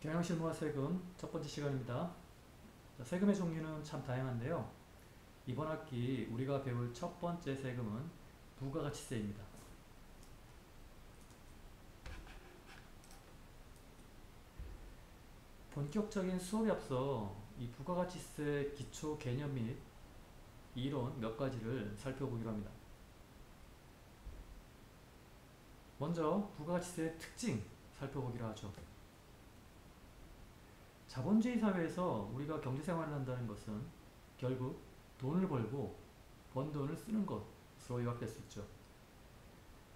경영실무와 세금 첫 번째 시간입니다. 자, 세금의 종류는 참 다양한데요. 이번 학기 우리가 배울 첫 번째 세금은 부가가치세입니다. 본격적인 수업에 앞서 이 부가가치세 기초 개념 및 이론 몇 가지를 살펴보기로 합니다. 먼저 부가가치세의 특징 살펴보기로 하죠. 자본주의 사회에서 우리가 경제생활을 한다는 것은 결국 돈을 벌고 번 돈을 쓰는 것으로 요약될 수 있죠.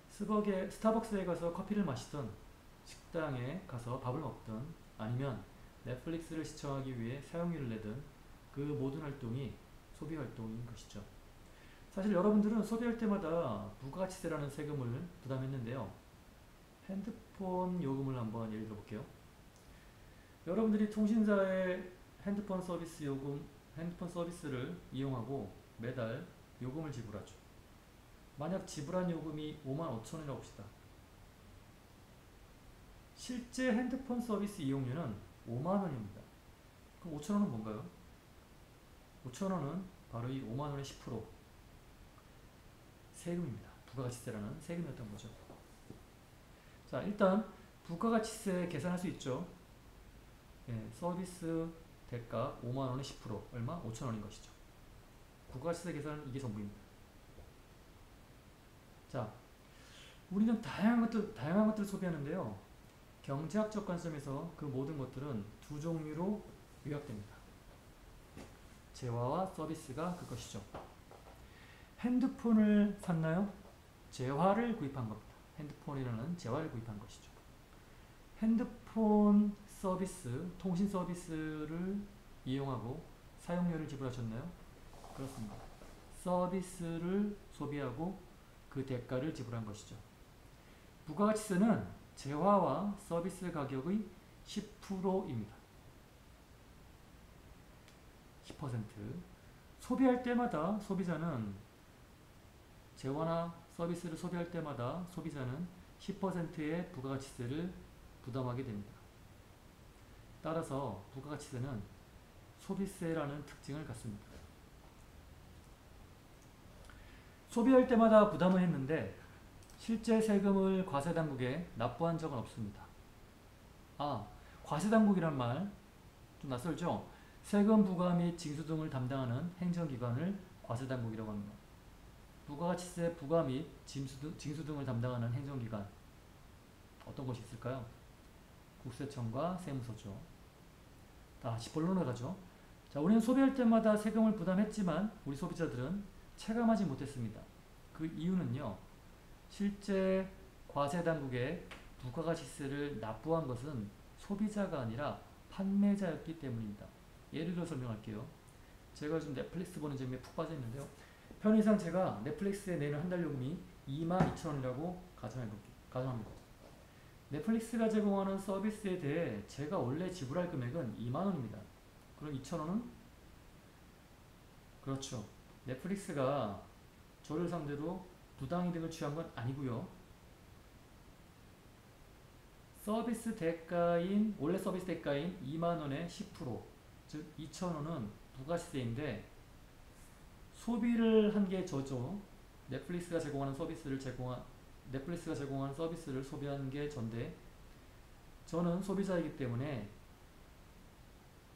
스타벅스에 가서 커피를 마시던, 식당에 가서 밥을 먹던, 아니면 넷플릭스를 시청하기 위해 사용료를 내던 그 모든 활동이 소비활동인 것이죠. 사실 여러분들은 소비할 때마다 부가가치세라는 세금을 부담했는데요. 핸드폰 요금을 한번 예를 들어 볼게요. 여러분들이 통신사의 핸드폰 서비스를 이용하고 매달 요금을 지불하죠. 만약 지불한 요금이 55,000원이라고 합시다. 실제 핸드폰 서비스 이용료는 5만원입니다. 그럼 5,000원은 뭔가요? 5,000원은 바로 이 5만원의 10% 세금입니다. 부가가치세라는 세금이었던 거죠. 자, 일단 부가가치세 계산할 수 있죠. 서비스 대가 5만원의 10% 얼마? 5,000원인 것이죠. 부가가치세 계산은 이게 전부입니다. 자, 우리는 다양한 것들을 소비하는데요. 경제학적 관점에서 그 모든 것들은 두 종류로 요약됩니다. 재화와 서비스가 그것이죠. 핸드폰을 샀나요? 재화를 구입한 겁니다. 핸드폰이라는 재화를 구입한 것이죠. 핸드폰 서비스, 통신 서비스를 이용하고 사용료를 지불하셨나요? 그렇습니다. 서비스를 소비하고 그 대가를 지불한 것이죠. 부가가치세는 재화와 서비스 가격의 10%입니다. 10%. 소비할 때마다 소비자는 재화나 서비스를 소비할 때마다 소비자는 10%의 부가가치세를 부담하게 됩니다. 따라서 부가가치세는 소비세라는 특징을 갖습니다. 소비할 때마다 부담을 했는데 실제 세금을 과세당국에 납부한 적은 없습니다. 과세당국이란 말 좀 낯설죠? 세금 부과 및 징수 등을 담당하는 행정기관을 과세당국이라고 합니다. 부가가치세 부과 및 징수 등을 담당하는 행정기관 어떤 것이 있을까요? 국세청과 세무서죠. 다시 본론으로 가죠. 자, 우리는 소비할 때마다 세금을 부담했지만 우리 소비자들은 체감하지 못했습니다. 그 이유는요. 실제 과세당국에 부가가치세를 납부한 것은 소비자가 아니라 판매자였기 때문입니다. 예를 들어 설명할게요. 제가 요즘 넷플릭스 보는 재미에 푹 빠져있는데요. 편의상 제가 넷플릭스에 내는 한 달 요금이 22,000원이라고 가정합니다. 넷플릭스가 제공하는 서비스에 대해 제가 원래 지불할 금액은 2만원입니다. 그럼 2,000원은? 그렇죠. 넷플릭스가 저를 상대로 부당이득을 취한 건 아니고요. 원래 서비스 대가인 2만원의 10%, 즉 2,000원은 부가세인데 소비를 한 게 저죠. 넷플릭스가 제공하는 서비스를 소비한 게 전데 저는 소비자이기 때문에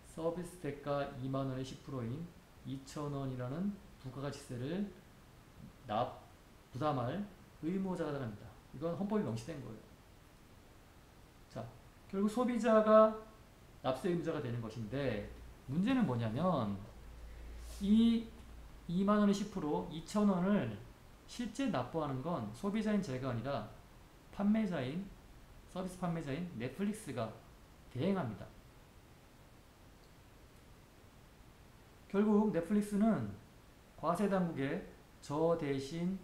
서비스 대가 2만원의 10%인 2,000원이라는 부가가치세를 부담할 의무자가 됩니다. 이건 헌법이 명시된 거예요. 자, 결국 소비자가 납세 의무자가 되는 것인데 문제는 뭐냐면 이 2만원의 10% 2,000원을 실제 납부하는 건 소비자인 제가 아니라 서비스 판매자인 넷플릭스가 대행합니다. 결국 넷플릭스는 과세당국에 저 대신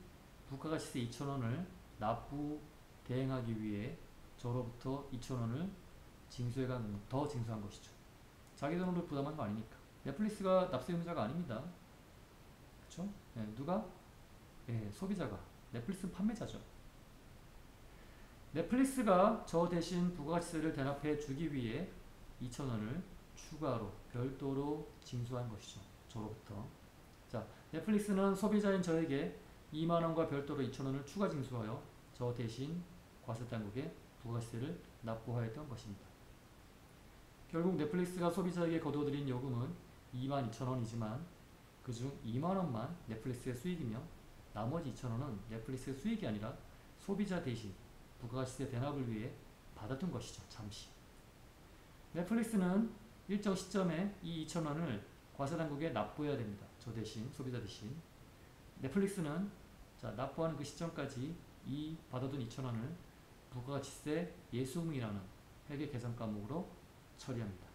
부가가치세 2,000원을 대행하기 위해 저로부터 2,000원을 더 징수한 것이죠. 자기 돈으로 부담한 거 아니니까. 넷플릭스가 납세 의무자가 아닙니다. 그쵸? 누가? 소비자가. 넷플릭스는 판매자죠. 넷플릭스가 저 대신 부가가치세를 대납해 주기 위해 2,000원을 추가로 별도로 징수한 것이죠. 저로부터. 자, 넷플릭스는 소비자인 저에게 2만원과 별도로 2,000원을 추가 징수하여 저 대신 과세당국에 부가세를 납부하였던 것입니다. 결국 넷플릭스가 소비자에게 거둬들인 요금은 22,000원이지만 그중 2만원만 넷플릭스의 수익이며 나머지 2,000원은 넷플릭스의 수익이 아니라 소비자 대신 부가세 대납을 위해 받았던 것이죠. 잠시. 넷플릭스는 일정 시점에 이 2,000원을 과세당국에 납부해야 됩니다. 저 대신, 소비자 대신. 넷플릭스는 납부하는 그 시점까지 이 받아둔 2,000원을 부가가치세 예수금이라는 회계 계산 과목으로 처리합니다.